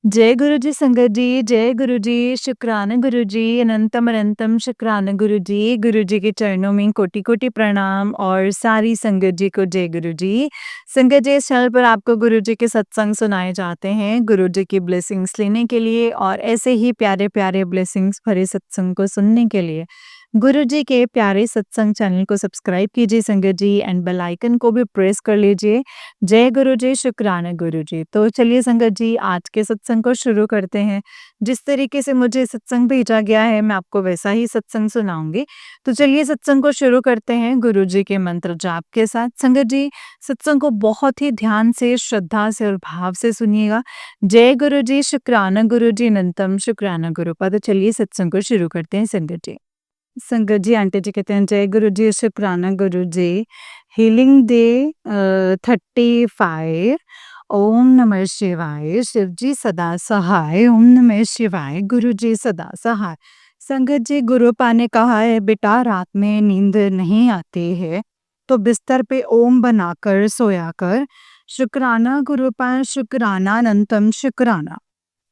जय गुरु जी संगत जी, जय गुरु जी, शुक्राना गुरु जी, अनंतम अनंतम शुक्राना गुरु जी के चरणों में कोटि-कोटि प्रणाम और सारी संगत जी को जय गुरु जी। संगत जी, इस चैनल पर आपको गुरु जी के सत्संग सुनाए जाते हैं, गुरु जी की ब्लेसिंग्स लेने के लिए और ऐसे ही प्यारे-प्यारे ब्लेसिंग्स भरे सत्संग को सुनने के लिए गुरु जी के प्यारे सत्संग चैनल को सब्सक्राइब कीजिए संगत जी एंड बेल आइकन को भी प्रेस कर लीजिए। जय गुरु जी, शुक्राना गुरु जी। तो चलिए संगत जी, आज के सत्संग को शुरू करते हैं। जिस तरीके से मुझे सत्संग भेजा गया है, मैं आपको वैसा ही सत्संग सुनाऊँगी। तो चलिए सत्संग को शुरू करते हैं गुरु जी के मंत्र जाप के साथ। संगत जी, सत्संग को बहुत ही ध्यान से, श्रद्धा से और भाव से सुनिएगा। जय गुरु जी, शुक्राना गुरु जी, अनंतम शुक्राना गुरुपद। तो चलिए सत्संग को शुरू करते हैं संगत जी। संगत जी, आंटी जी कहते हैं जय गुरु जी, शुक्राना गुरु जी। Healing day 35। ओम नमः शिवाय, शिव जी सदा सहाय। ओम नमः शिवाय, गुरु जी सदा सहाय। संगत जी, गुरुपा ने कहा है बेटा, रात में नींद नहीं आती है तो बिस्तर पे ओम बनाकर सोया कर। शुक्राना गुरुपा, शुक्राना अनंतम शुक्राना।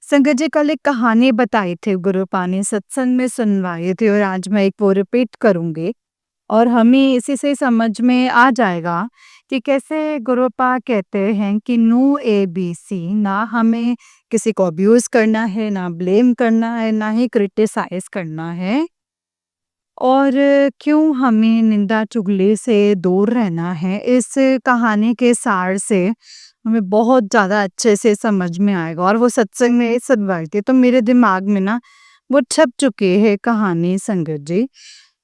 संगत जी, कल एक कहानी बताई थी गुरुपा ने, सत्संग में सुनवाई थी और आज मैं एक वो रिपीट करूंगी और हमें इसी से समझ में आ जाएगा कि कैसे गुरुपा कहते हैं कि नो ABC, ना हमें किसी को अब्यूज करना है, ना ब्लेम करना है, ना ही क्रिटिसाइज करना है। और क्यों हमें निंदा चुगली से दूर रहना है, इस कहानी के सार से हमें बहुत ज़्यादा अच्छे से समझ में आएगा। और वो सत्संग में सुनवाई थी तो मेरे दिमाग में ना वो छप चुकी है कहानी संगत जी।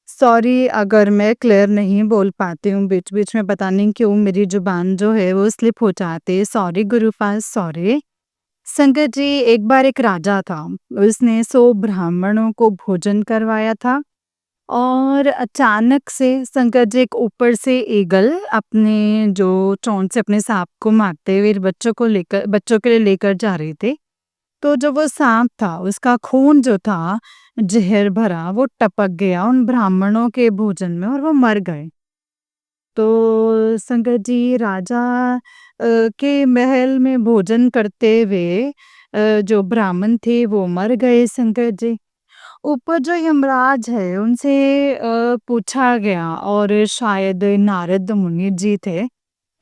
सॉरी अगर मैं क्लियर नहीं बोल पाती हूँ, बीच-बीच में पता नहीं क्यों मेरी ज़ुबान जो है वो स्लिप हो जाती है। Sorry Gurupal, sorry. संगत जी, एक बार एक राजा था, उसने 100 ब्राह्मणों को भोजन करवाया था और अचानक से संकट जी, एक ऊपर से ईगल अपने जो चोंच से अपने सांप को मारते हुए बच्चों के लिए लेकर जा रहे थे। तो जो वो सांप था उसका खून जो था जहर भरा, वो टपक गया उन ब्राह्मणों के भोजन में और वो मर गए। तो संगत जी, राजा के महल में भोजन करते हुए जो ब्राह्मण थे वो मर गए संगत जी। ऊपर जो यमराज है उनसे पूछा गया और शायद नारद मुनि जी थे,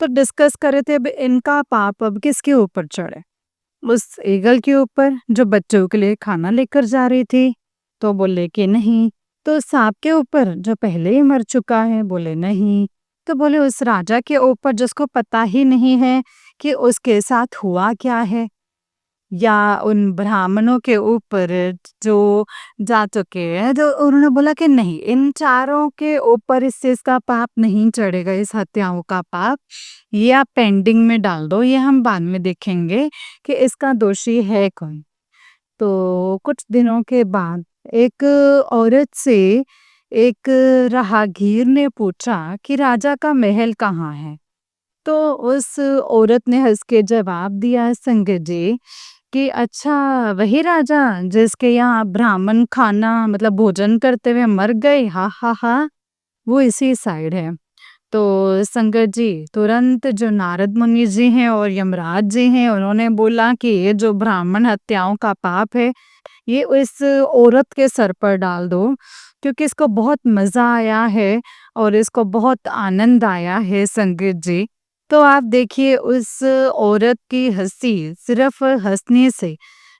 तो डिस्कस कर रहे थे अब इनका पाप अब किसके ऊपर चढ़े। उस ईगल के ऊपर जो बच्चों के लिए खाना लेकर जा रही थी, तो बोले कि नहीं। तो सांप के ऊपर जो पहले ही मर चुका है, बोले नहीं। तो बोले उस राजा के ऊपर जिसको पता ही नहीं है कि उसके साथ हुआ क्या है, या उन ब्राह्मणों के ऊपर जो जा चुके हैं, तो उन्होंने बोला कि नहीं, इन चारों के ऊपर इस चीज का पाप नहीं चढ़ेगा, इस हत्याओं का पाप। ये आप पेंडिंग में डाल दो, ये हम बाद में देखेंगे कि इसका दोषी है कौन। तो कुछ दिनों के बाद एक औरत से एक राहगीर ने पूछा कि राजा का महल कहाँ है। तो उस औरत ने हंस के जवाब दिया संगत जी कि अच्छा, वही राजा जिसके यहाँ ब्राह्मण खाना मतलब भोजन करते हुए मर गए, हा हा हा, वो इसी साइड है। तो संगत जी, तुरंत जो नारद मुनि जी हैं और यमराज जी हैं, उन्होंने बोला कि ये जो ब्राह्मण हत्याओं का पाप है, ये इस औरत के सर पर डाल दो, क्योंकि इसको बहुत मजा आया है और इसको बहुत आनंद आया है संगत जी। तो आप देखिए उस औरत की हंसी, सिर्फ हंसने से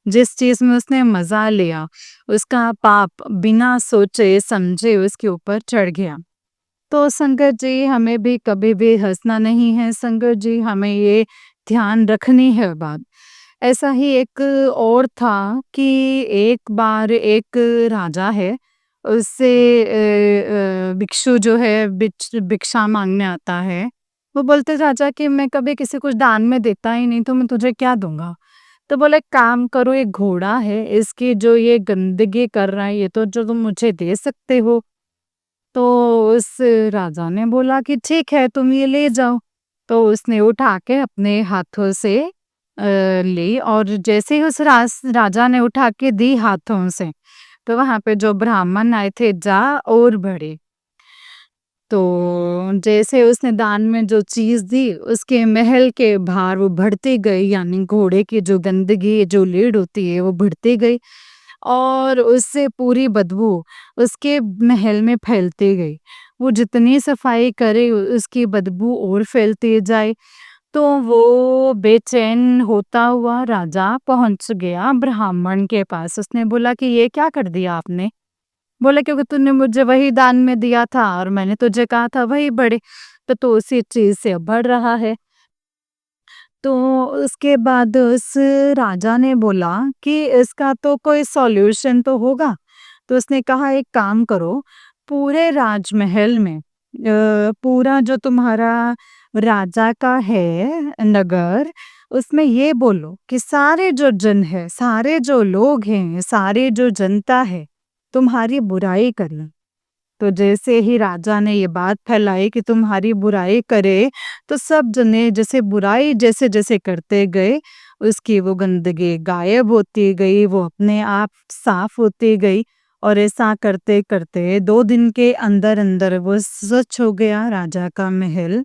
जिस चीज में उसने मजा लिया, उसका पाप बिना सोचे समझे उसके ऊपर चढ़ गया। तो संगत जी, हमें भी कभी भी हंसना नहीं है संगत जी, हमें ये ध्यान रखनी है बात। ऐसा ही एक और था कि एक बार एक राजा है, उससे भिक्षु जो है भिक्षा मांगने आता है। वो बोलते राजा कि मैं कभी किसी को दान में देता ही नहीं, तो मैं तुझे क्या दूंगा। तो बोले काम करो, एक घोड़ा है, इसकी जो ये गंदगी कर रहा है, ये तो जो तुम मुझे दे सकते हो। तो उस राजा ने बोला कि ठीक है, तुम ये ले जाओ। तो उसने उठा के अपने हाथों से ली और जैसे ही उस राजा ने उठा के दी हाथों से, तो वहां पे जो ब्राह्मण आए थे जा और बढ़े। तो जैसे उसने दान में जो चीज़ दी, उसके महल के बाहर वो बढ़ती गई, यानी घोड़े की जो गंदगी, जो लीड़ होती है, वो बढ़ती गई और उससे पूरी बदबू उसके महल में फैलती गई। वो जितनी सफाई करे उसकी बदबू और फैलती जाए। तो वो बेचैन होता हुआ राजा पहुंच गया ब्राह्मण के पास। उसने बोला कि ये क्या कर दिया आपने? बोला क्योंकि तूने मुझे वही दान में दिया था और मैंने तुझे कहा था वही बढ़े, तो उसी चीज से अब बढ़ रहा है। तो उसके बाद उस राजा ने बोला कि इसका तो कोई सॉल्यूशन तो होगा। तो उसने कहा एक काम करो, पूरे राजमहल में पूरा जो तुम्हारा राजा का है नगर, उसमें ये बोलो कि सारे जो जन है, सारे जो लोग हैं, सारे जो जनता है, तुम्हारी बुराई करें। तो जैसे ही राजा ने ये बात फैलाई कि तुम्हारी बुराई करे, तो सब जने जैसे बुराई जैसे जैसे करते गए, उसकी वो गंदगी गायब होती गई, वो अपने आप साफ होती गई और ऐसा करते करते 2 दिन के अंदर अंदर वो स्वच्छ हो गया राजा का महल।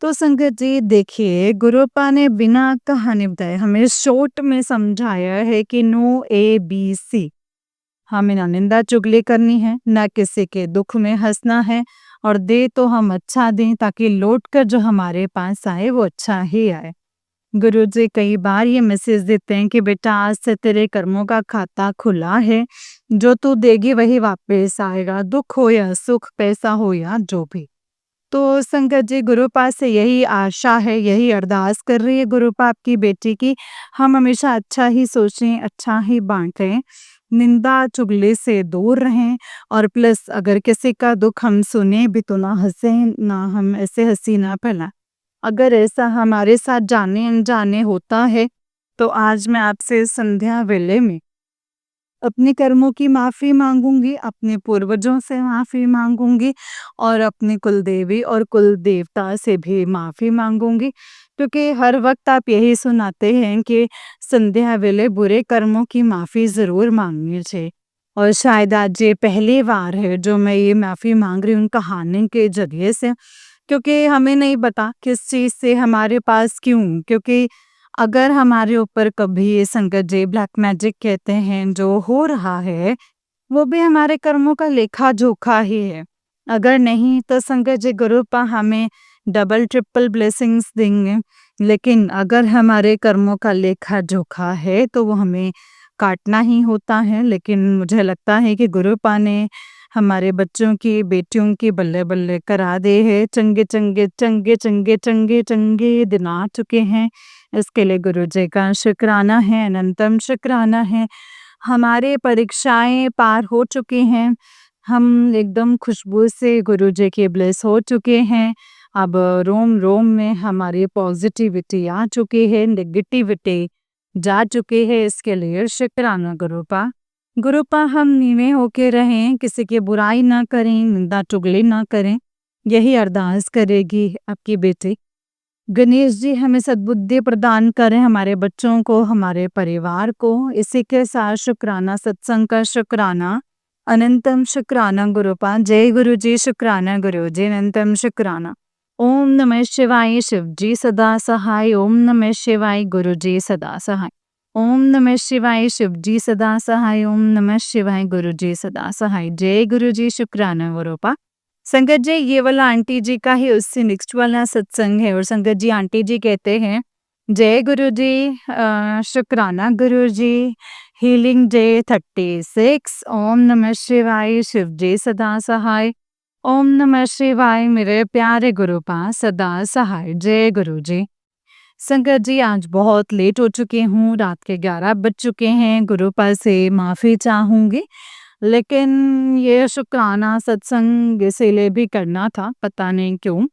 तो संगत जी देखिए, गुरुपा ने बिना कहानी बताए हमें शॉर्ट में समझाया है कि नो ABC। हमें ना निंदा चुगली करनी है, ना किसी के दुख में हंसना है, और दे तो हम अच्छा दें ताकि लौट कर जो हमारे पास आए वो अच्छा ही आए। गुरु जी कई बार ये मैसेज देते हैं कि बेटा आज से तेरे कर्मों का खाता खुला है, जो तू देगी वही वापस आएगा, दुख हो या सुख, पैसा हो या जो भी। तो संगत जी गुरुपा से यही आशा है, यही अरदास कर रही है गुरुपा आपकी बेटी की, हम हमेशा अच्छा ही सोचें, अच्छा ही बांटें, निंदा चुगली से दूर रहें, और प्लस अगर किसी का दुख हम सुने भी तो ना हंसें, ना हम ऐसे हंसी ना फैलाएं। अगर ऐसा हमारे साथ जाने अनजाने होता है, तो आज मैं आपसे संध्या वेले में अपने कर्मों की माफ़ी माँगूँगी, अपने पूर्वजों से माफ़ी माँगूँगी और अपनी कुलदेवी और कुलदेवता से भी माफ़ी माँगूँगी। क्योंकि हर वक़्त आप यही सुनाते हैं कि संध्या वेले बुरे कर्मों की माफ़ी ज़रूर माँगनी चाहिए। और शायद आज ये पहली बार है जो मैं ये माफ़ी माँग रही हूँ कहानी के ज़रिए से, क्योंकि हमें नहीं पता किस चीज़ से हमारे पास क्यों, क्योंकि अगर हमारे ऊपर कभी ये संकट जे ब्लैक मैजिक कहते हैं जो हो रहा है, वो भी हमारे कर्मों का लेखा-जोखा ही है। अगर नहीं तो संकट जी गुरुपा हमें डबल ट्रिपल ब्लेसिंग्स देंगे। लेकिन अगर हमारे कर्मों का लेखा-जोखा है तो वो हमें काटना ही होता है। लेकिन मुझे लगता है कि गुरुपा ने हमारे बच्चों की, बेटियों की बल्ले-बल्ले करा दे है। चंगे दिन आ चुके हैं। इसके लिए गुरु जी का शुक्राना है, अनंतम शुक्राना है। हमारे परीक्षाएँ पार हो चुकी हैं। हम एकदम खुशबू से गुरु जी के ब्लेस हो चुके हैं। अब रोम-रोम में हमारी पॉज़िटिविटी आ चुकी है, नेगेटिविटी जा चुकी है, इसके लिए शुक्राना गुरुपा। गुरुपा हम नीवे होके रहें, किसी की बुराई ना करें, निंदा चुगली ना करें, यही अरदास करेगी आपकी बेटी। गणेश जी हमें सद्बुद्धि प्रदान करें, हमारे बच्चों को, हमारे परिवार को। इसी के साथ शुक्राना सत्संग का शुक्राना, अनंतम शुक्राना गुरुपा। जय गुरु जी, शुक्राना गुरु जी, अनंतम शुक्राना। ओम नमः शिवाय, शिव जी सदा सहाय। ओम नमः शिवाय, गुरु जी सदा सहाय। ओम नमः शिवाय, शिव जी सदा सहाय। ओम नमः शिवाय, गुरु जी सदा सहाय। जय गुरु जी, शुक्राना गुरुपा। संगत जी ये वाला आंटी जी का ही उससे नेक्स्ट वाला सत्संग है, और संगत जी आंटी जी कहते हैं, जय गुरु जी, शुक्राना गुरु जी, हीलिंग डे 36। ओम नमः शिवाय, शिव जी सदा सहाय। ओम नमः शिवाय, मेरे प्यारे गुरुपा सदा सहाय। जय गुरु जी। संगत जी आज बहुत लेट हो चुकी हूँ, रात के 11 बज चुके हैं, गुरुपा से माफ़ी चाहूँगी। लेकिन ये शुक्राना सत्संग इसीलिए भी करना था, पता नहीं क्यों।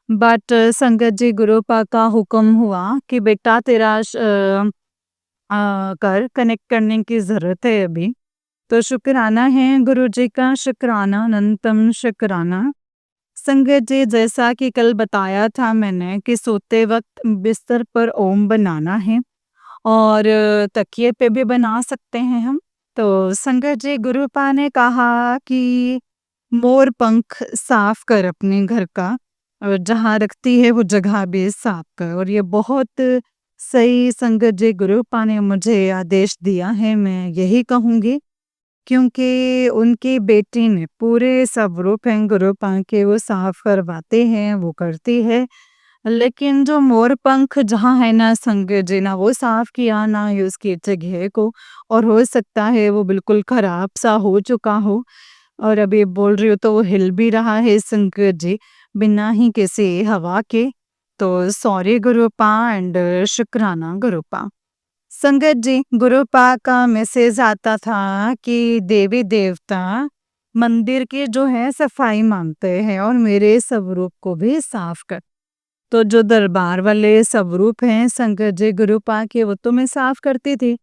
बट संगत जी गुरुपा का हुक्म हुआ कि बेटा तेरा कर कनेक्ट करने की ज़रूरत है अभी। तो शुक्राना है गुरु जी का, शुक्राना, अनंतम शुक्राना। संगत जी जैसा कि कल बताया था मैंने कि सोते वक़्त बिस्तर पर ओम बनाना है, और तकिए पे भी बना सकते हैं हम। तो संगत जी गुरुपा ने कहा कि मोर पंख साफ कर अपने घर का, और जहाँ रखती है वो जगह भी साफ कर। और ये बहुत सही संगत जी गुरुपा ने मुझे आदेश दिया है, मैं यही कहूँगी, क्योंकि उनकी बेटी ने पूरे स्वरूप हैं गुरुपा के, वो साफ करवाते हैं, वो करती है। लेकिन जो मोर पंख जहाँ है ना संगत जी, ना वो साफ किया ना ही उसकी जगह को, और हो सकता है वो बिल्कुल खराब सा हो चुका हो, और अभी बोल रही हूँ तो वो हिल भी रहा है संकट जी, बिना ही किसी हवा के। तो सॉरी गुरुपा एंड शुक्राना गुरुपा। संगत जी, गुरुपा का मैसेज आता था कि देवी देवता मंदिर की जो है सफाई मांगते हैं और मेरे स्वरूप को भी साफ कर। तो जो दरबार वाले स्वरूप हैं संगत जी गुरुपा के, वो तो मैं साफ करती थी,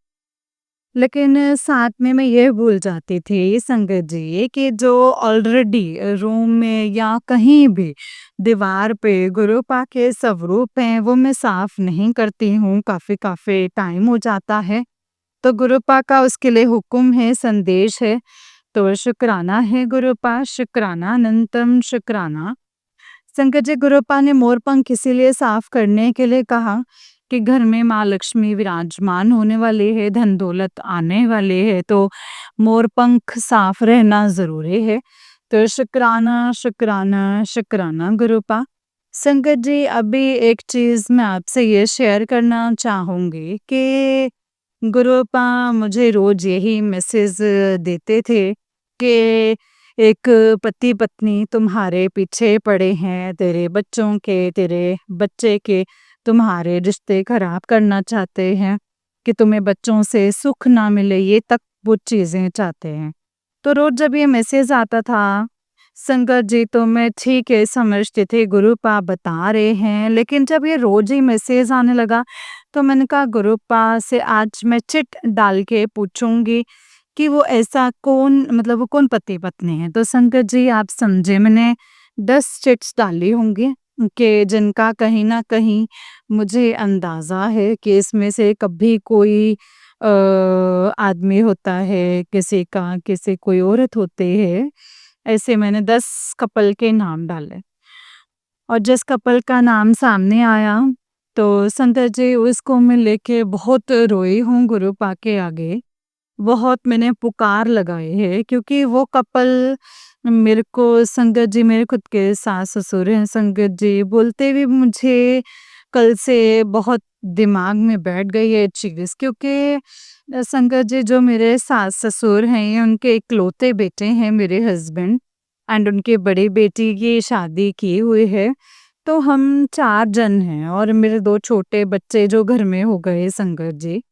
लेकिन साथ में मैं ये भूल जाती थी संगत जी कि जो ऑलरेडी रूम में या कहीं भी दीवार पे गुरुपा के स्वरूप हैं वो मैं साफ नहीं करती हूँ, काफ़ी काफ़ी टाइम हो जाता है। तो गुरुपा का उसके लिए हुक्म है, संदेश है। तो शुक्राना है गुरुपा, शुक्राना अनंतम शुक्राना। संकट जी गुरुपा ने मोरपंख इसीलिए साफ करने के लिए कहा कि घर में माँ लक्ष्मी विराजमान होने वाली है, धन दौलत आने वाले है, तो मोरपंख साफ रहना जरूरी है। तो शुक्राना शुक्राना शुक्राना गुरुपा। संकट जी अभी एक चीज मैं आपसे ये शेयर करना चाहूंगी कि गुरुपा मुझे रोज यही मैसेज देते थे कि एक पति पत्नी तुम्हारे पीछे पड़े हैं, तेरे बच्चों के, तेरे बच्चे के, तुम्हारे रिश्ते खराब करना चाहते हैं, कि तुम्हें बच्चों से सुख ना मिले, ये तक वो चीजें चाहते हैं। तो रोज जब ये मैसेज आता था संगत जी, तो मैं ठीक है समझती थी गुरुपा बता रहे हैं, लेकिन जब ये रोज ही मैसेज आने लगा तो मैंने कहा गुरुपा से आज मैं चिट डाल के पूछूंगी कि वो ऐसा कौन, मतलब वो कौन पति पत्नी है। तो संगत जी आप समझे, मैंने 10 चिट्स डाली होंगी कि जिनका कहीं ना कहीं मुझे अंदाजा है कि इसमें से कभी कोई आदमी होता है, किसी का किसी कोई औरत होते हैं। ऐसे मैंने 10 कपल के नाम डाले, और जिस कपल का नाम सामने आया तो संगत जी उसको मैं लेके बहुत रोई हूँ गुरुपा के आगे। बहुत मैंने पुकार लगाए हैं, क्योंकि वो कपल मेरे को संगत जी, मेरे खुद के सास-ससुर हैं संगत जी, बोलते हुए मुझे कल से बहुत दिमाग में बैठ गई है चीज़, क्योंकि संगत जी जो मेरे सास-ससुर हैं ये उनके इकलौते बेटे हैं मेरे हस्बैंड, एंड उनकी बड़ी बेटी की शादी की हुई है। तो हम 4 जन हैं और मेरे 2 छोटे बच्चे जो घर में हो गए संगत जी।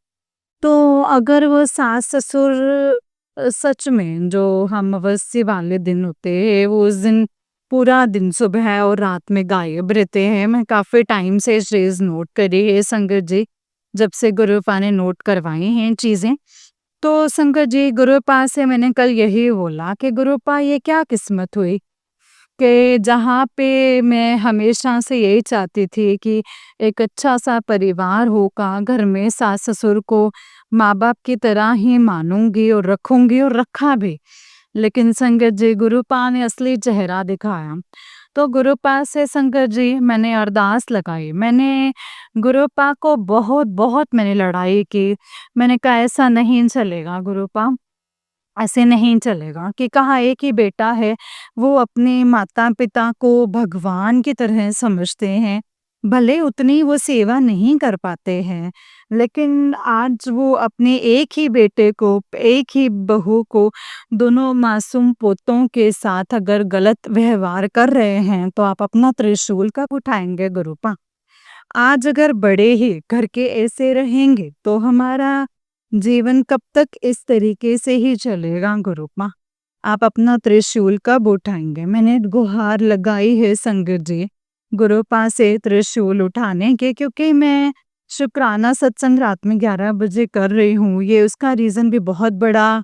तो अगर वो सास-ससुर सच में जो अमावस्या वाले दिन होते हैं, वो उस दिन पूरा दिन सुबह और रात में गायब रहते हैं। मैं काफ़ी टाइम से ये चीज़ नोट करी है संगत जी, जब से गुरुपा ने नोट करवाई हैं चीज़ें। तो संगत जी गुरुपा से मैंने कल यही बोला कि गुरुपा ये क्या किस्मत हुई कि जहाँ पे मैं हमेशा से यही चाहती थी कि एक अच्छा-सा परिवार होगा, घर में सास-ससुर को माँ-बाप की तरह ही मानूँगी और रखूँगी, और रखा भी। लेकिन संगत जी गुरुपा ने असली चेहरा दिखाया। तो गुरुपा से संगत जी मैंने अरदास लगाई। मैंने गुरुपा को बहुत-बहुत मैंने लड़ाई की। मैंने कहा ऐसा नहीं चलेगा गुरुपा, ऐसे नहीं चलेगा, कि कहाँ एक ही बेटा है, वो अपने माता-पिता को भगवान की तरह समझते हैं। भले उतनी वो सेवा नहीं कर पाते हैं, लेकिन आज वो अपने एक ही बेटे को, एक ही बहू को, दोनों मासूम पोतों के साथ अगर गलत व्यवहार कर रहे हैं, तो आप अपना त्रिशूल कब उठाएँगे गुरुपा? आज अगर बड़े ही घर के ऐसे रहेंगे तो हमारा जीवन कब तक इस तरीके से ही चलेगा गुरुपा? आप अपना त्रिशूल कब उठाएंगे? मैंने गुहार लगाई है संगत जी गुरुपा से त्रिशूल उठाने के, क्योंकि मैं शुक्राना सत्संग रात में 11 बजे कर रही हूँ। ये उसका रीज़न भी बहुत बड़ा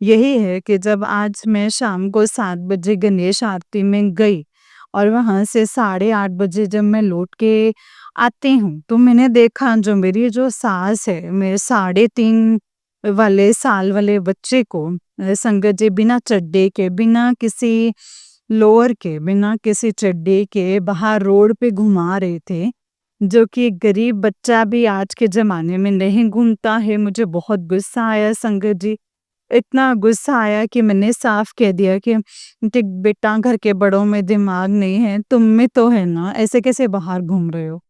यही है कि जब आज मैं शाम को 7 बजे गणेश आरती में गई और वहाँ से 8:30 बजे जब मैं लौट के आती हूँ, तो मैंने देखा जो मेरी जो सास है, मेरे 3:30 वाले साल वाले बच्चे को संगत जी बिना चड्डे के, बिना किसी लोअर के, बिना किसी चड्डे के बाहर रोड पे घुमा रहे थे, जो कि एक गरीब बच्चा भी आज के ज़माने में नहीं घूमता है। मुझे बहुत गुस्सा आया संगत जी, इतना गुस्सा आया कि मैंने साफ कह दिया कि बेटा घर के बड़ों में दिमाग नहीं है, तुम में तो है ना, ऐसे कैसे बाहर घूम रहे हो?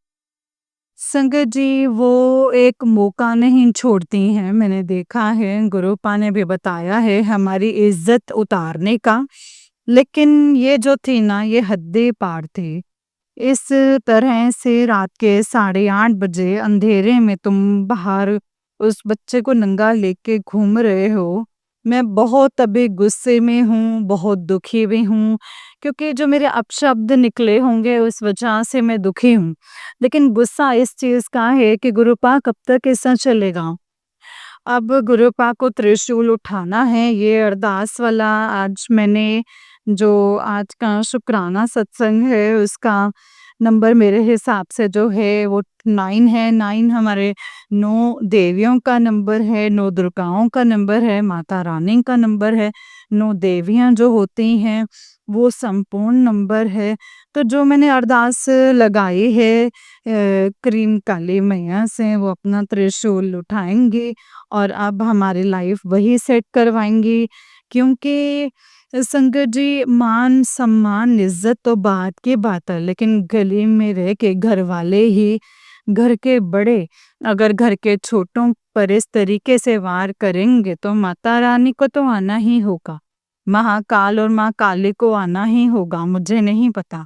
संगत जी वो एक मौका नहीं छोड़ती हैं, मैंने देखा है, गुरुपा ने भी बताया है हमारी इज़्ज़त उतारने का। लेकिन ये जो थी ना, ये हद्दें पार थी। इस तरह से रात के 8:30 बजे अंधेरे में तुम बाहर उस बच्चे को नंगा लेके घूम रहे हो। मैं बहुत अभी गुस्से में हूँ, बहुत दुखी भी हूँ, क्योंकि जो मेरे अपशब्द निकले होंगे उस वजह से मैं दुखी हूँ। लेकिन गुस्सा इस चीज़ का है कि गुरुपा कब तक ऐसा चलेगा? अब गुरुपा को त्रिशूल उठाना है, ये अरदास वाला आज मैंने जो आज का शुक्राना सत्संग है उसका नंबर मेरे हिसाब से जो है वो 9 है। 9 हमारे 9 देवियों का नंबर है, 9 दुर्गाओं का नंबर है, माता रानी का नंबर है, 9 देवियाँ जो होती हैं वो संपूर्ण नंबर है। तो जो मैंने अरदास लगाई है क्रीम काली मैया से, वो अपना त्रिशूल उठाएँगी और अब हमारी लाइफ वही सेट करवाएँगी, क्योंकि संगत जी मान-सम्मान, इज़्ज़त तो बाद की बात है, लेकिन गली में रह के घरवाले ही घर के बड़े अगर घर के छोटों पर इस तरीके से वार करेंगे तो माता रानी को तो आना ही होगा। महाकाल और माँ काली को आना ही होगा, मुझे नहीं पता।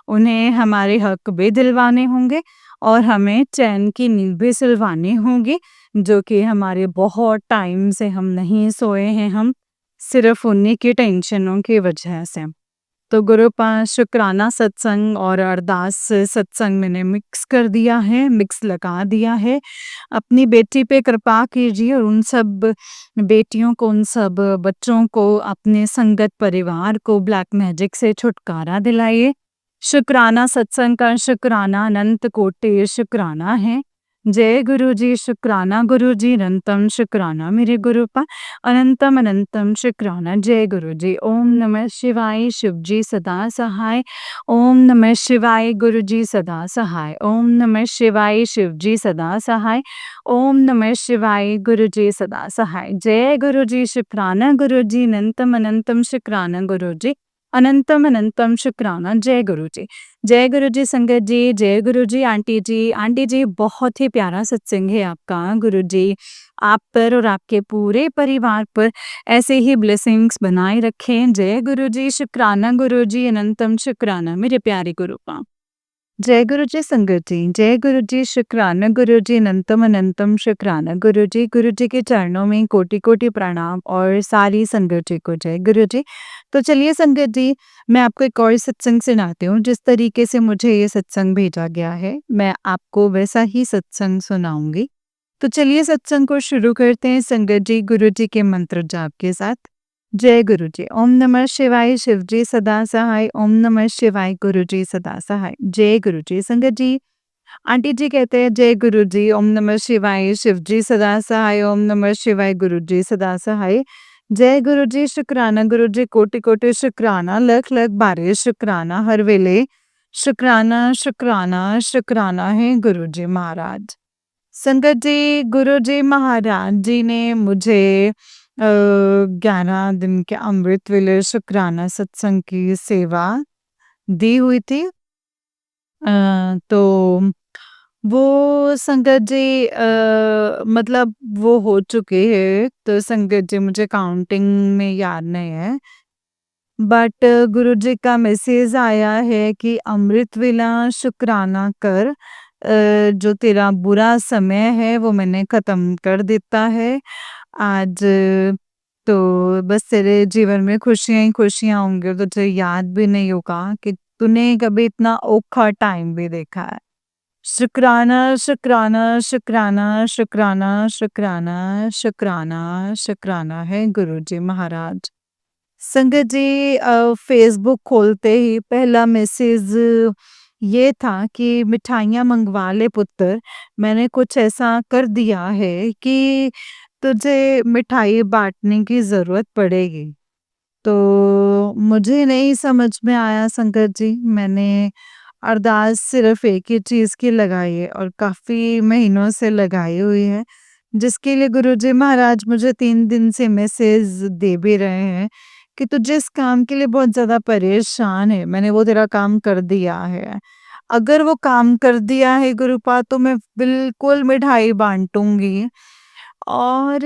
उन्हें हमारे हक भी दिलवाने होंगे और हमें चैन की नींद भी सिलवानी होगी, जो कि हमारे बहुत टाइम से हम नहीं सोए हैं हम, सिर्फ़ उन्हीं की टेंशनों की वजह से। तो गुरुपा शुक्राना सत्संग और अरदास सत्संग मैंने मिक्स कर दिया है, मिक्स लगा दिया है। अपनी बेटी पे कृपा कीजिए और उन सब बेटियों को, उन सब बच्चों को, अपने संगत परिवार को ब्लैक मैजिक से छुटकारा दिलाइए। शुक्राना सत्संग का शुक्राना अनंत कोटि शुक्राना है। जय गुरु जी, शुक्राना गुरु जी, अनंतम शुक्राना मेरे गुरुपा, अनंतम अनंतम शुक्राना। जय गुरु जी। ओम नमः शिवाय, शिव जी सदा सहाय। ओम नमः शिवाय, गुरु जी सदा सहाय। ओम नमः शिवाय, शिव जी सदा सहाय। ओम नमः शिवाय, गुरु जी सदा सहाय। जय गुरु जी, शुक्राना गुरु जी, अनंतम अनंतम शुक्राना गुरु जी, अनंतम अनंतम शुक्राना। जय गुरु जी। जय गुरु जी संगत जी, जय गुरु जी आंटी जी। आंटी जी बहुत ही प्यारा सत्संग है आपका, गुरु जी आप पर और आपके पूरे परिवार पर ऐसे ही ब्लेसिंग्स बनाए रखें। जय गुरु जी, शुक्राना गुरु जी, अनंतम शुक्राना मेरे प्यारे गुरुपा। जय गुरु जी संगत जी, जय गुरु जी, शुक्राना गुरु जी, अनंतम अनंतम शुक्राना गुरु जी। गुरु जी के चरणों में कोटि कोटि प्रणाम और सारी संगत जी को जय गुरु जी। तो चलिए संगत जी, मैं आपको एक और सत्संग सुनाती हूँ। जिस तरीके से मुझे ये सत्संग भेजा गया है, मैं आपको वैसा ही सत्संग सुनाऊंगी। तो चलिए सत्संग को शुरू करते हैं संगत जी, गुरु जी के मंत्र जाप के साथ। जय गुरु जी। ओम नमः शिवाय, शिव जी सदा सहाय। ओम नमः शिवाय, गुरु जी सदा सहाय। जय गुरु जी संगत जी। आंटी जी कहते हैं जय गुरु जी, ओम नमः शिवाय, शिव जी सदा सहाय। ओम नमः शिवाय, गुरु जी सदा सहाय। जय गुरु जी, शुक्राना गुरु जी, कोटि कोटि शुक्राना, लख लख बारे शुक्राना, हर वेले शुक्राना शुक्राना शुक्राना है गुरु जी महाराज। संगत जी, गुरु जी महाराज जी ने मुझे 11 दिन के अमृत वेले शुक्राना सत्संग की सेवा दी हुई थी। तो वो संगत जी मतलब वो हो चुके हैं, तो संगत जी मुझे काउंटिंग में याद नहीं है। बट गुरुजी का मैसेज आया है कि अमृत वेला शुक्राना कर, जो तेरा बुरा समय है वो मैंने ख़त्म कर देता है। आज तो बस तेरे जीवन में खुशियाँ ही खुशियाँ होंगी और तुझे याद भी नहीं होगा कि तूने कभी इतना औखा टाइम भी देखा है। शुक्राना, शुक्राना, शुक्राना, शुक्राना, शुक्राना, शुक्राना, शुक्राना है गुरुजी महाराज। संगत जी फ़ेसबुक खोलते ही पहला मैसेज ये था कि मिठाइयाँ मंगवा ले पुत्र, मैंने कुछ ऐसा कर दिया है कि तुझे मिठाई बाँटने की ज़रूरत पड़ेगी। तो मुझे नहीं समझ में आया संगत जी, मैंने अरदास सिर्फ़ एक ही चीज़ की लगाई है और काफ़ी महीनों से लगाई हुई है, जिसके लिए गुरुजी महाराज मुझे 3 दिन से मैसेज दे भी रहे हैं कि तू जिस काम के लिए बहुत ज़्यादा परेशान है, मैंने वो तेरा काम कर दिया है। अगर वो काम कर दिया है गुरुपा तो मैं बिल्कुल मिठाई बाँटूँगी। और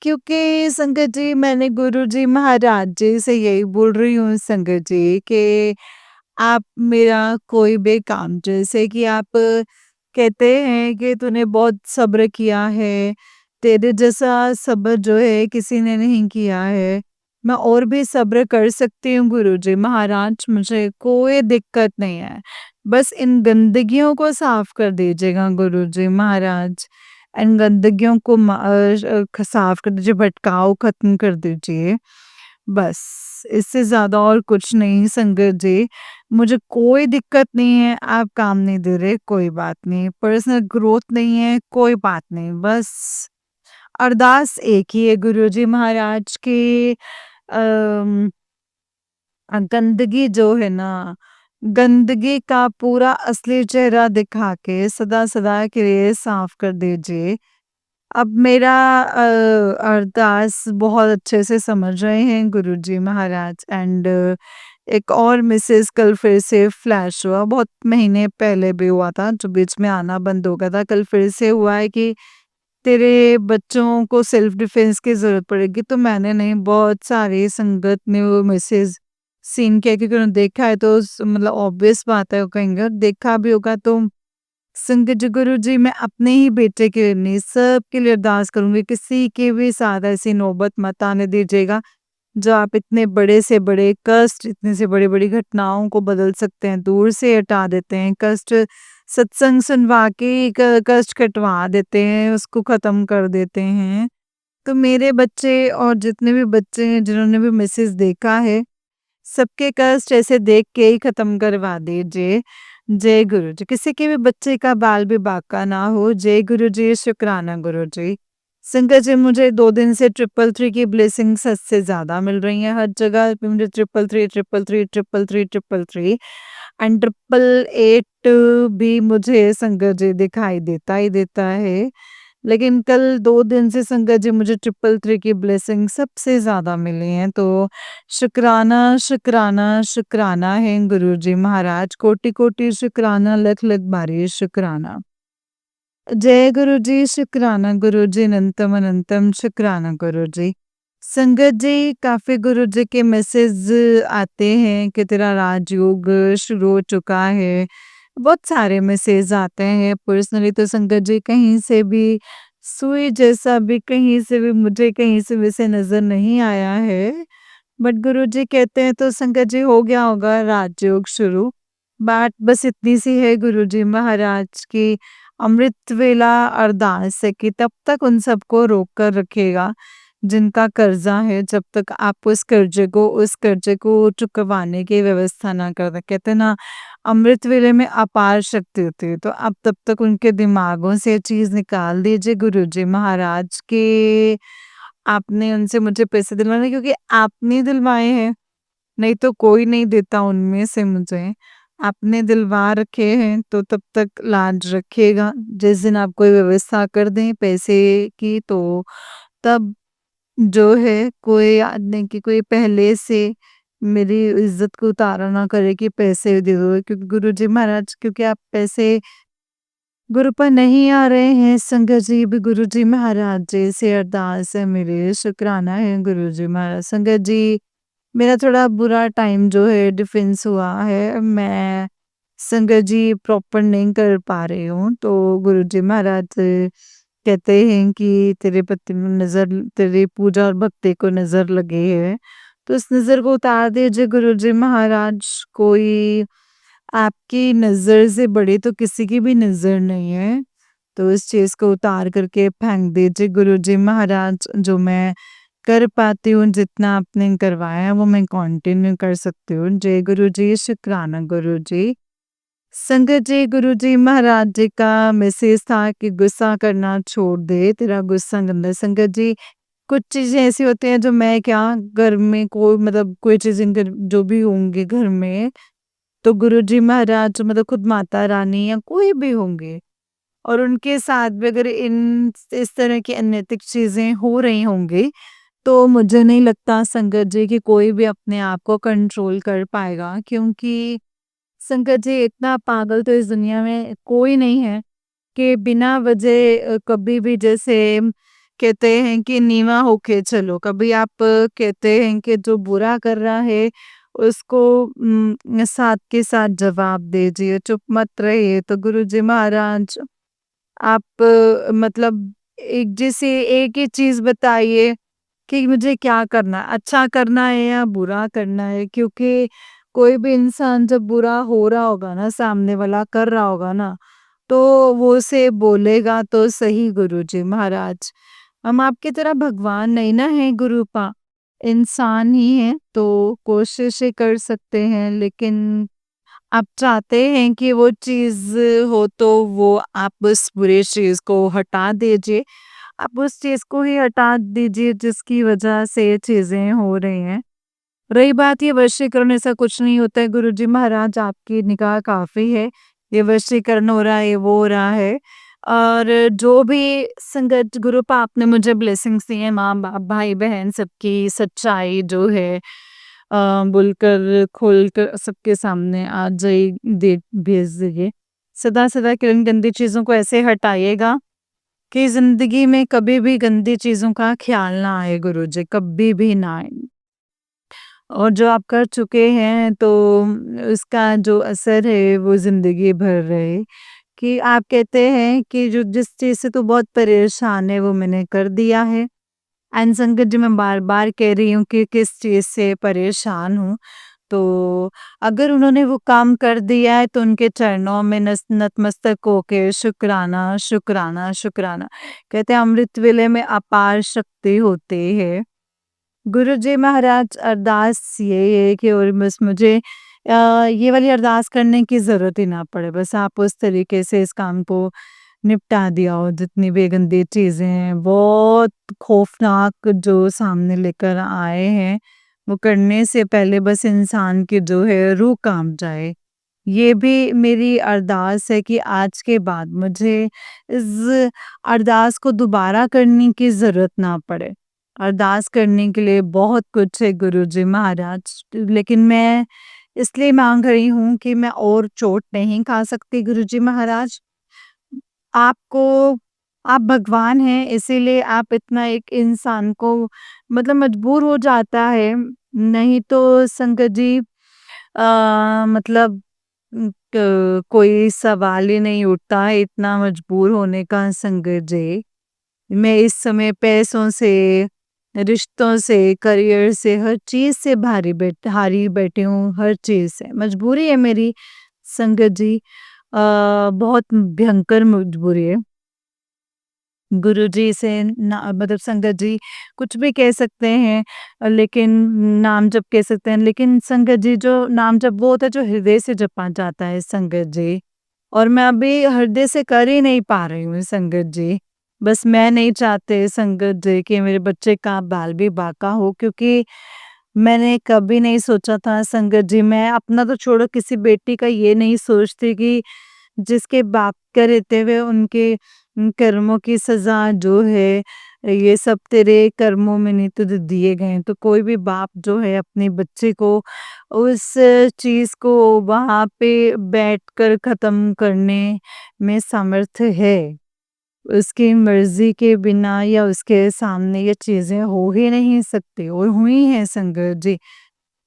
क्योंकि संगत जी मैंने गुरुजी महाराज जी से यही बोल रही हूँ संगत जी कि आप मेरा कोई भी काम जैसे कि आप कहते हैं कि तूने बहुत सब्र किया है, तेरे जैसा सब्र जो है किसी ने नहीं किया है। मैं और भी सब्र कर सकती हूँ गुरुजी महाराज, मुझे कोई दिक्कत नहीं है। बस इन गंदगियों को साफ कर दीजिएगा गुरुजी महाराज। इन गंदगियों को साफ कर दीजिए, भटकाव खत्म कर दीजिए। बस इससे ज़्यादा और कुछ नहीं संगत जी। मुझे कोई दिक्कत नहीं है, आप काम नहीं दे रहे, कोई बात नहीं। पर्सनल ग्रोथ नहीं है, कोई बात नहीं। बस अरदास एक ही है गुरुजी महाराज की अम गंदगी जो है ना, गंदगी का पूरा असली चेहरा दिखा के सदा-सदा के लिए साफ कर दीजिए। अब मेरा अरदास बहुत अच्छे से समझ रहे हैं गुरुजी महाराज एंड एक और मिसेस कल फिर से फ्लैश हुआ, बहुत महीने पहले भी हुआ था, जो बीच में आना बंद हो गया था। कल फिर से हुआ है कि तेरे बच्चों को सेल्फ डिफेंस की ज़रूरत पड़ेगी, तो मैंने नहीं बहुत सारी संगत ने वो मैसेज सीन किया क्योंकि उन्होंने देखा है तो मतलब ऑब्वियस बात है वो कहेंगे, देखा भी होगा तो संगत जी गुरुजी मैं अपने ही बेटे के लिए नहीं सबके लिए अरदास करूँगी, किसी के भी साथ ऐसी नौबत मत आने दीजिएगा, जो आप इतने बड़े से बड़े कष्ट, इतने से बड़ी-बड़ी घटनाओं को बदल सकते हैं, दूर से हटा देते हैं, कष्ट सत्संग सुनवा के कष्ट कटवा देते हैं, उसको खत्म कर देते हैं। तो मेरे बच्चे और जितने भी बच्चे हैं जिन्होंने भी मैसेज देखा है, सबके कष्ट ऐसे देख के ही खत्म करवा दीजिए। जय गुरु जी। किसी के भी बच्चे का बाल भी बांका ना हो। जय गुरु जी, शुक्राना गुरु जी। संगत जी मुझे 2 दिन से 333 की ब्लेसिंग्स हद से ज़्यादा मिल रही हैं हर जगह पे मुझे 333 333 333 333 एंड 888 भी मुझे संगत जी दिखाई देता ही देता है। लेकिन कल 2 दिन से संगत जी मुझे 333 की ब्लेसिंग सबसे ज़्यादा मिली हैं, तो शुक्राना, शुक्राना, शुक्राना है गुरुजी महाराज, कोटि-कोटि शुक्राना, लख-लख बारी शुक्राना। जय गुरुजी, शुक्राना गुरुजी, अनंतम अनंतम शुक्राना गुरुजी। संगत जी काफ़ी गुरुजी के मैसेज आते हैं कि तेरा राजयोग शुरू हो चुका है। बहुत सारे मैसेज आते हैं पर्सनली तो संगत जी कहीं से भी सुई जैसा भी कहीं से भी मुझे कहीं से वैसे नज़र नहीं आया है। बट गुरुजी कहते हैं तो संगत जी हो गया होगा राजयोग शुरू। बात बस इतनी सी है गुरुजी महाराज की अमृत वेला अरदास है कि तब तक उन सबको रोक कर रखेगा जिनका कर्जा है जब तक आप उस कर्जे को चुकवाने की व्यवस्था ना कर दें। कहते हैं ना अमृत वेले में अपार शक्ति होती है तो आप तब तक उनके दिमागों से ये चीज़ निकाल दीजिए गुरुजी महाराज के आपने उनसे मुझे पैसे दिलवाने क्योंकि आपने दिलवाए हैं, नहीं तो कोई नहीं देता उनमें से मुझे। आपने दिलवा रखे हैं तो तब तक लाज रखिएगा। जिस दिन आप कोई व्यवस्था कर दें पैसे की तो तब जो है कोई आदमी की कोई पहले से मेरी इज़्ज़त को उतारा ना करे कि पैसे दे दो क्योंकि गुरुजी महाराज क्योंकि आप पैसे गुरु पर नहीं आ रहे हैं संगत जी भी गुरुजी महाराज जी से अरदास है मेरे शुक्राना है गुरुजी महाराज संगत जी मेरा थोड़ा बुरा टाइम जो है डिफेंस हुआ है मैं संगत जी प्रॉपर नहीं कर पा रही हूँ तो गुरुजी महाराज कहते हैं कि तेरे पति में नजर तेरी पूजा और भक्ति को नजर लगी है तो इस नजर को उतार दीजिए गुरुजी महाराज कोई आपकी नज़र से बड़ी तो किसी की भी नज़र नहीं है, तो इस चीज़ को उतार करके फेंक दीजिए गुरुजी महाराज जो मैं कर पाती हूँ जितना आपने करवाया है वो मैं कंटिन्यू कर सकती हूँ। जय गुरुजी, शुक्राना गुरुजी। संगत जी, गुरु जी महाराज जी का मैसेज था कि गुस्सा करना छोड़ दे, तेरा गुस्सा गंदा। संगत जी, कुछ चीज़ें ऐसी होती हैं जो मैं क्या, घर में कोई मतलब कोई चीज़ें घर जो भी होंगे घर में, तो गुरुजी महाराज मतलब खुद माता रानी या कोई भी होंगे और उनके साथ भी अगर इन इस तरह की अनैतिक चीज़ें हो रही होंगी, तो मुझे नहीं लगता संगत जी कि कोई भी अपने आप को कंट्रोल कर पाएगा, क्योंकि संगत जी इतना पागल तो इस दुनिया में कोई नहीं है कि बिना वजह कभी भी जैसे कहते हैं कि नीवा होके चलो, कभी आप कहते हैं कि जो बुरा कर रहा है उसको साथ के साथ जवाब दीजिए, चुप मत रहिए। तो गुरुजी महाराज आप मतलब एक जैसे एक ही चीज बताइए कि मुझे क्या करना है, अच्छा करना है या बुरा करना है, क्योंकि कोई भी इंसान जब बुरा हो रहा होगा ना, सामने वाला कर रहा होगा ना, तो वो उसे बोलेगा तो सही गुरुजी महाराज। हम आपकी तरह भगवान नहीं ना है गुरुपा, इंसान ही है, तो कोशिशें कर सकते हैं, लेकिन आप चाहते हैं कि वो चीज़ हो तो वो आप उस बुरी चीज़ को हटा दीजिए। आप उस चीज़ को ही हटा दीजिए जिसकी वजह से ये चीज़ें हो रही हैं। रही बात ये वशीकरण, ऐसा कुछ नहीं होता है गुरुजी महाराज, आपकी निगाह काफ़ी है। ये वशीकरण हो रहा है, ये वो हो रहा है। और जो भी संगत गुरु पाप ने मुझे ब्लेसिंग्स दी हैं, माँ-बाप, भाई-बहन सबकी सच्चाई जो है बोलकर खोलकर सबके सामने आज दे भेज दीजिए। सदा-सदा के इन गंदी चीज़ों को ऐसे हटाइएगा कि ज़िंदगी में कभी भी गंदी चीज़ों का ख़्याल ना आए गुरुजी, कभी भी ना आए। और जो आप कर चुके हैं तो उसका जो असर है वो ज़िंदगी भर रहे। कि आप कहते हैं कि जो जिस चीज़ से तू बहुत परेशान है वो मैंने कर दिया है। एंड संगत जी, मैं बार-बार कह रही हूँ कि किस चीज़ से परेशान हूँ। तो अगर उन्होंने वो काम कर दिया है तो उनके चरणों में नतमस्तक होके शुक्राना, शुक्राना, शुक्राना। कहते हैं अमृत वेले में अपार शक्ति होती है। गुरुजी महाराज, अरदास यही है कि और बस मुझे ये वाली अरदास करने की ज़रूरत ही ना पड़े। बस आप उस तरीके से इस काम को निपटा दिया हो, जितनी भी गंदी चीज़ें हैं, बहुत खौफ़नाक जो सामने लेकर आए हैं, वो करने से पहले बस इंसान की जो है रूह काँप जाए। ये भी मेरी अरदास है कि आज के बाद मुझे इस अरदास को दोबारा करने की ज़रूरत ना पड़े। अरदास करने के लिए बहुत कुछ है गुरुजी महाराज, लेकिन मैं इसलिए माँग रही हूँ कि मैं और चोट नहीं खा सकती गुरुजी महाराज। आपको आप भगवान हैं, इसीलिए आप इतना एक इंसान को मतलब मजबूर हो जाता है, नहीं तो संगत जी मतलब कोई सवाल ही नहीं उठता है इतना मजबूर होने का संगत जी। मैं इस समय पैसों से, रिश्तों से, करियर से, हर चीज़ से हारी बैठी हूँ, हर चीज़ से। मजबूरी है मेरी संगत जी, बहुत भयंकर मजबूरी है। गुरुजी से ना मतलब संगत जी कुछ भी कह सकते हैं, लेकिन नाम जप कह सकते हैं, लेकिन संगत जी जो नाम जप वो होता है जो हृदय से जपा जाता है संगत जी। और मैं अभी हृदय से कर ही नहीं पा रही हूँ संगत जी। बस मैं नहीं चाहते संगत जी कि मेरे बच्चे का बाल भी बांका हो, क्योंकि मैंने कभी नहीं सोचा था संगत जी, मैं अपना तो छोड़ो किसी बेटी का ये नहीं सोचती कि जिसके बाप के रहते हुए उनके कर्मों की सज़ा जो है, ये सब तेरे कर्मों में नहीं तुझे दिए गए हैं। तो कोई भी बाप जो है अपने बच्चे को उस चीज़ को वहाँ पे बैठकर ख़त्म करने में समर्थ है। उसकी मर्ज़ी के बिना या उसके सामने ये चीज़ें हो ही नहीं सकती और हुई हैं संगत जी।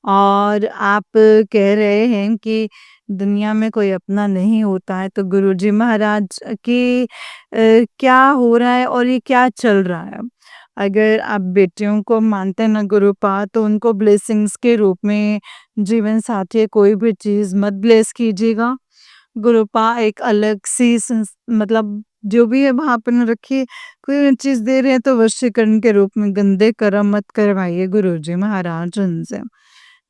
और आप कह रहे हैं कि दुनिया में कोई अपना नहीं होता है, तो गुरुजी महाराज कि क्या हो रहा है और ये क्या चल रहा है? अगर आप बेटियों को मानते हैं ना गुरुपा, तो उनको ब्लेसिंग्स के रूप में जीवन साथी या कोई भी चीज़ मत ब्लेस कीजिएगा। गुरुपा एक अलग सी मतलब जो भी है वहाँ पे न रखिए, कोई चीज़ दे रहे हैं तो वशीकरण के रूप में गंदे कर्म मत करवाइए गुरुजी महाराज उनसे।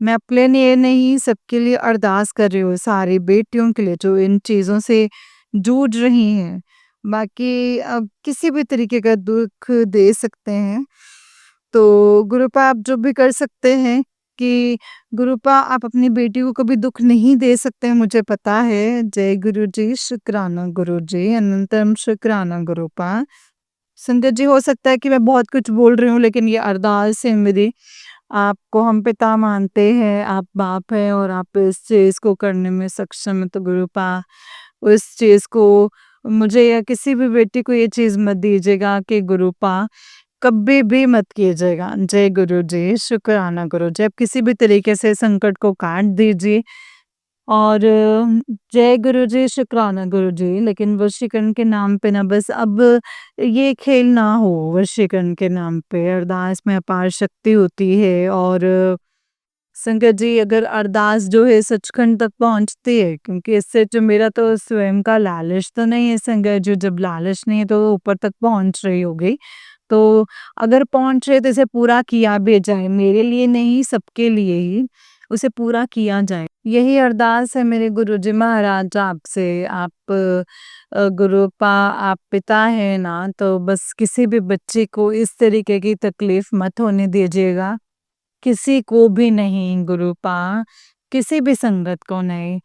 मैं अपने लिए नहीं सबके लिए अरदास कर रही हूँ, सारी बेटियों के लिए जो इन चीज़ों से जूझ रही हैं। बाकी अब किसी भी तरीके का दुःख दे सकते हैं, तो गुरुपा आप जो भी कर सकते हैं कि गुरुपा आप अपनी बेटी को कभी दुःख नहीं दे सकते हैं, मुझे पता है। जय गुरुजी, शुक्राना गुरुजी, अनंतम शुक्राना गुरुपा। संगत जी, हो सकता है कि मैं बहुत कुछ बोल रही हूँ, लेकिन ये अरदास है मेरी। आपको हम पिता मानते हैं, आप बाप हैं और आप इस चीज़ को करने में सक्षम हैं, तो गुरुपा उस चीज़ को मुझे या किसी भी बेटी को ये चीज़ मत दीजिएगा कि गुरुपा कभी भी मत कीजिएगा। जय गुरुजी, शुक्राना गुरुजी। आप किसी भी तरीके से संकट को काट दीजिए और जय गुरुजी, शुक्राना गुरुजी। लेकिन वशीकरण के नाम पे ना बस अब ये खेल ना हो, वशीकरण के नाम पे अरदास में अपार शक्ति होती है और संगत जी, अगर अरदास जो है सचखंड तक पहुँचती है, क्योंकि इससे जो मेरा तो स्वयं का लालच तो नहीं है संगत जी, जब लालच नहीं है तो वो ऊपर तक पहुँच रही होगी। तो अगर पहुँच रहे तो इसे पूरा किया भी जाए, मेरे लिए नहीं सबके लिए ही उसे पूरा किया जाए। यही अरदास है मेरे गुरुजी महाराज आपसे। आप गुरुपा आप पिता हैं ना, तो बस किसी भी बच्चे को इस तरीके की तकलीफ मत होने दीजिएगा। किसी को भी नहीं गुरुपा, किसी भी संगत को नहीं।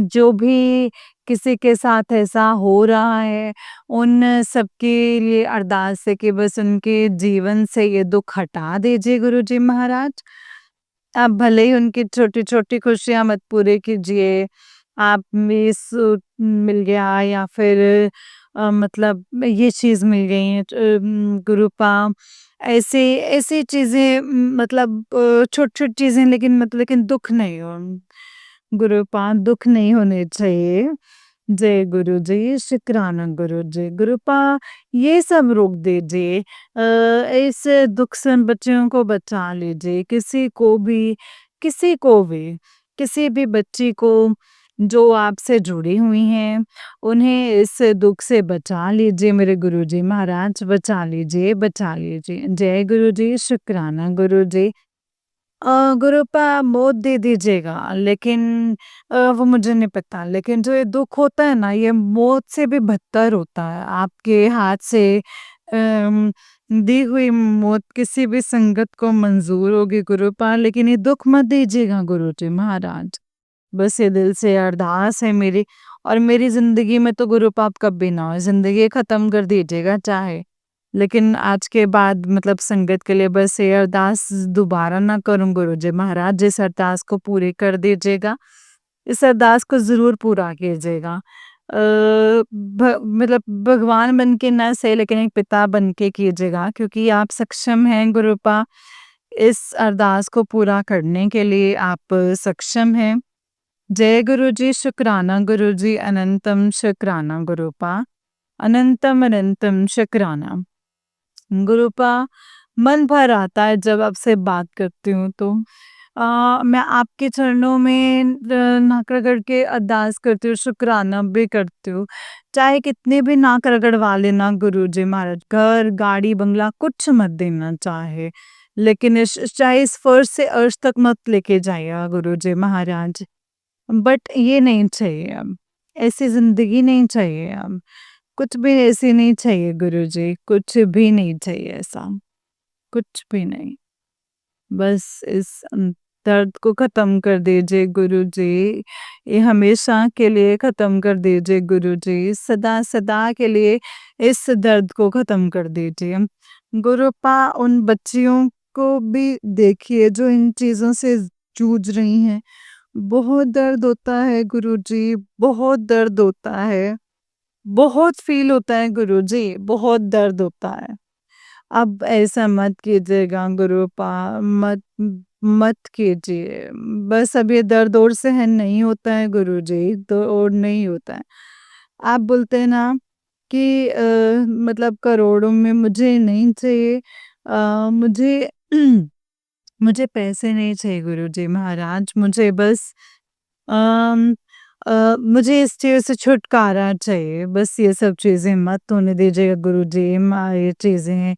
जो भी किसी के साथ ऐसा हो रहा है, उन सबके लिए अरदास है कि बस उनके जीवन से ये दुःख हटा दीजिए गुरुजी महाराज। आप भले ही उनकी छोटी-छोटी खुशियाँ मत पूरे कीजिए। आप मिल गया या फिर मतलब ये चीज़ मिल गई है गुरुपा ऐसे ऐसी चीज़ें मतलब छोटी-छोटी चीज़ें लेकिन दुःख नहीं हो गुरुपा दुःख नहीं होने चाहिए। जय गुरुजी, शुक्राना गुरुजी। गुरुपा ये सब रोक दीजिए। इस दुःख से उन बच्चियों को बचा लीजिए। किसी भी बच्ची को जो आपसे जुड़ी हुई हैं, उन्हें इस दुःख से बचा लीजिए मेरे गुरुजी महाराज, बचा लीजिए, बचा लीजिए। जय गुरुजी, शुक्राना गुरुजी। गुरुपा मौत दे दीजिएगा, लेकिन वो मुझे नहीं पता, लेकिन जो ये दुःख होता है ना, ये मौत से भी बदतर होता है। आपके हाथ से अम, दी हुई मौत किसी भी संगत को मंज़ूर होगी गुरुपा, लेकिन ये दुःख मत दीजिएगा गुरुजी महाराज। बस ये दिल से अरदास है मेरी और मेरी ज़िंदगी में तो गुरुपा आप कभी ना हो, ज़िंदगी ख़त्म कर दीजिएगा चाहे। लेकिन आज के बाद मतलब संगत के लिए बस ये अरदास दोबारा ना करूँ गुरुजी महाराज, जिस अरदास को पूरी कर दीजिएगा, इस अरदास को ज़रूर पूरा कीजिएगा। मतलब भगवान बन के ना सही, लेकिन एक पिता बन के कीजिएगा, क्योंकि आप सक्षम हैं गुरुपा, इस अरदास को पूरा करने के लिए आप सक्षम हैं। जय गुरुजी, शुक्राना गुरुजी, अनंतम शुक्राना गुरुपा, अनंतम अनंतम शुक्राना। गुरुपा मन भर आता है जब आपसे बात करती हूँ तो मैं आपके चरणों में नाक रगड़ के अरदास करती हूँ, शुक्राना भी करती हूँ। चाहे कितने भी नाक रगड़ वाले ना गुरुजी महाराज, घर, गाड़ी, बंगला कुछ मत देना चाहे, लेकिन चाहे इस फर्श से अर्श तक मत लेके जाइएगा गुरुजी महाराज। बट ये नहीं चाहिए अब, ऐसी ज़िंदगी नहीं चाहिए अब, कुछ भी ऐसी नहीं चाहिए गुरुजी, कुछ भी नहीं चाहिए ऐसा, कुछ भी नहीं। बस इस दर्द को ख़त्म कर दीजिए गुरुजी, ये हमेशा के लिए ख़त्म कर दीजिए गुरुजी, सदा-सदा के लिए इस दर्द को ख़त्म कर दीजिए। गुरुपा उन बच्चियों को भी देखिए जो इन चीज़ों से जूझ रही हैं। बहुत दर्द होता है गुरुजी, बहुत दर्द होता है। बहुत फ़ील होता है गुरुजी, बहुत दर्द होता है। अब ऐसा मत कीजिएगा गुरुपा, मत कीजिए। बस अब ये दर्द और सहन नहीं होता है गुरुजी, तो और नहीं होता है। आप बोलते हैं ना कि मतलब करोड़ों में मुझे नहीं चाहिए, मुझे मुझे पैसे नहीं चाहिए गुरुजी महाराज, मुझे बस अम, मुझे इस चीज़ से छुटकारा चाहिए, बस ये सब चीज़ें मत होने दीजिएगा गुरुजी, ये चीज़ें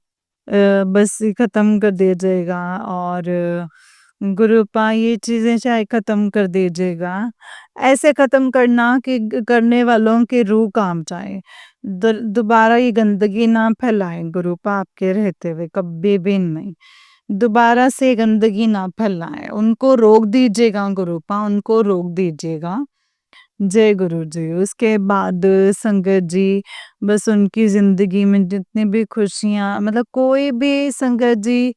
बस ख़त्म कर दीजिएगा और गुरुपा ये चीज़ें चाहे ख़त्म कर दीजिएगा। ऐसे ख़त्म करना कि करने वालों की रूह काँप जाए। दोबारा ये गंदगी ना फैलाएँ गुरुपा आपके रहते हुए, कभी भी नहीं। दोबारा से गंदगी ना फैलाएँ, उनको रोक दीजिएगा गुरुपा, उनको रोक दीजिएगा। जय गुरु जी। उसके बाद संगत जी, बस उनकी ज़िंदगी में जितनी भी खुशियाँ मतलब कोई भी संगत जी,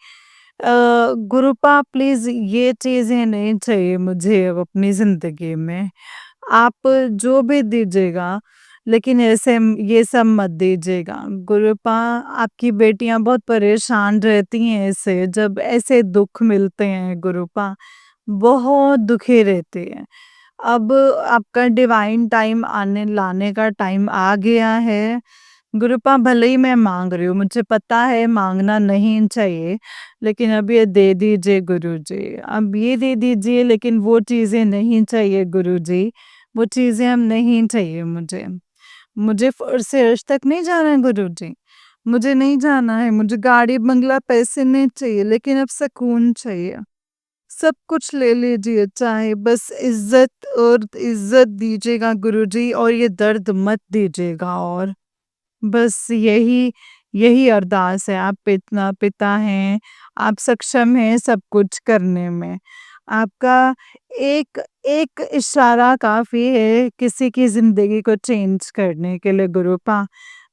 गुरुपा प्लीज़ ये चीज़ें नहीं चाहिए मुझे अब अपनी ज़िंदगी में। आप जो भी दीजिएगा, लेकिन ऐसे ये सब मत दीजिएगा। गुरुपा आपकी बेटियाँ बहुत परेशान रहती हैं इससे, जब ऐसे दुःख मिलते हैं गुरुपा, बहुत दुखी रहती हैं। अब आपका डिवाइन टाइम आने लाने का टाइम आ गया है। गुरुपा भले ही मैं माँग रही हूँ, मुझे पता है माँगना नहीं चाहिए, लेकिन अब ये दे दीजिए गुरुजी। अब ये दे दीजिए, लेकिन वो चीज़ें नहीं चाहिए गुरुजी, वो चीज़ें अब नहीं चाहिए मुझे। मुझे फ़ोर्स से अर्श तक नहीं जाना है गुरुजी, मुझे नहीं जाना है, मुझे गाड़ी, बंगला, पैसे नहीं चाहिए, लेकिन अब सुकून चाहिए। सब कुछ ले लीजिए, चाहे बस इज़्ज़त और इज़्ज़त दीजिएगा गुरुजी, और ये दर्द मत दीजिएगा। और बस यही यही अरदास है। आप इतना पिता हैं, आप सक्षम हैं सब कुछ करने में। आपका एक एक इशारा काफ़ी है किसी की ज़िंदगी को चेंज करने के लिए गुरुपा।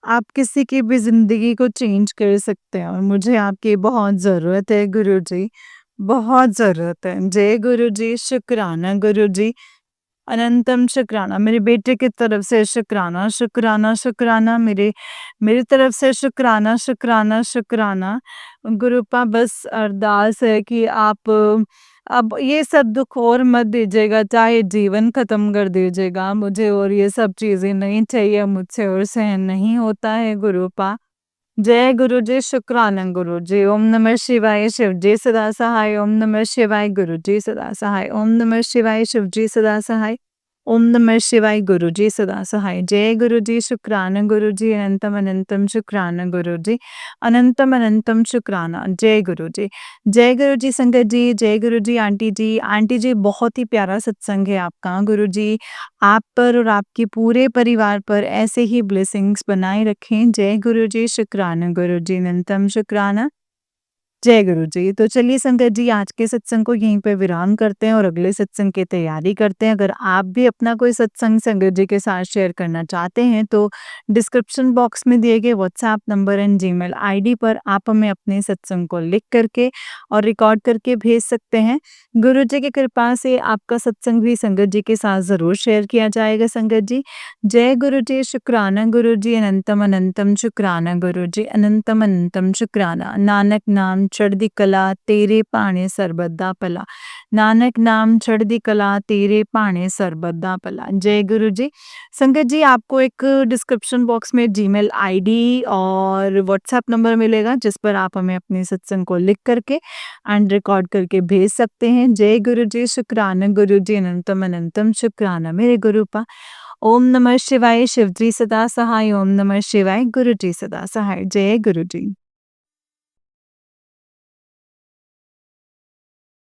आप किसी की भी ज़िंदगी को चेंज कर सकते हैं, और मुझे आपकी बहुत ज़रूरत है गुरुजी, बहुत ज़रूरत है। जय गुरुजी, शुक्राना गुरुजी। अनंतम शुक्राना, मेरे बेटे की तरफ से शुक्राना, शुक्राना, शुक्राना, मेरी तरफ से शुक्राना, शुक्राना, शुक्राना। गुरुपा बस अरदास है कि आप अब ये सब दुख और मत दीजिएगा, चाहे जीवन ख़त्म कर दीजिएगा मुझे, और ये सब चीज़ें नहीं चाहिए मुझसे, और सहन नहीं होता है गुरुपा। जय गुरुजी, शुक्राना गुरुजी। ओम नमः शिवाय, शिवजी सदा सहाय। ओम नमः शिवाय, गुरुजी सदा सहाय। ओम नमः शिवाय, शिवजी सदा सहाय। ओम नमः शिवाय, गुरुजी सदा सहाय। जय गुरुजी, शुक्राना गुरुजी। अनंतम अनंतम शुक्राना गुरुजी। अनंतम अनंतम शुक्राना। जय गुरुजी। जय गुरुजी संगत जी, जय गुरुजी आंटी जी। आंटी जी, बहुत ही प्यारा सत्संग है आपका। गुरुजी आप पर और आपके पूरे परिवार पर ऐसे ही ब्लेसिंग्स बनाए रखें। जय गुरुजी, शुक्राना गुरुजी, अनंतम शुक्राना। जय गुरु जी। तो चलिए संगत जी, आज के सत्संग को यहीं पे विराम करते हैं और अगले सत्संग की तैयारी करते हैं। अगर आप भी अपना कोई सत्संग संगत जी के साथ शेयर करना चाहते हैं, तो डिस्क्रिप्शन बॉक्स में दिए गए WhatsApp number and Gmail ID पर आप हमें अपने सत्संग को लिख करके और रिकॉर्ड करके भेज सकते हैं। गुरु जी की कृपा से आपका सत्संग भी संगत जी के साथ ज़रूर शेयर किया जाएगा संगत जी। जय गुरु जी, शुक्राना गुरु जी, अनंतम अनंतम शुक्राना गुरु जी, अनंतम अनंतम शुक्राना। नानक नाम चढ़दी कला तेरे भाणे सरबत दा भला। नानक नाम चढ़दी कला तेरे भाणे सरबत दा भला। जय गुरु जी। संगत जी, आपको एक डिस्क्रिप्शन बॉक्स में जीमेल आईडी और व्हाट्सएप नंबर मिलेगा, जिस पर आप हमें अपने सत्संग को लिख करके एंड रिकॉर्ड करके भेज सकते हैं। जय गुरु जी, शुक्राना गुरु जी, अनंतम अनंतम शुक्राना मेरे गुरुपा। ओम नमः शिवाय, शिवजी सदा सहाय। ओम नमः शिवाय, गुरु जी सदा सहाय। जय गुरु जी।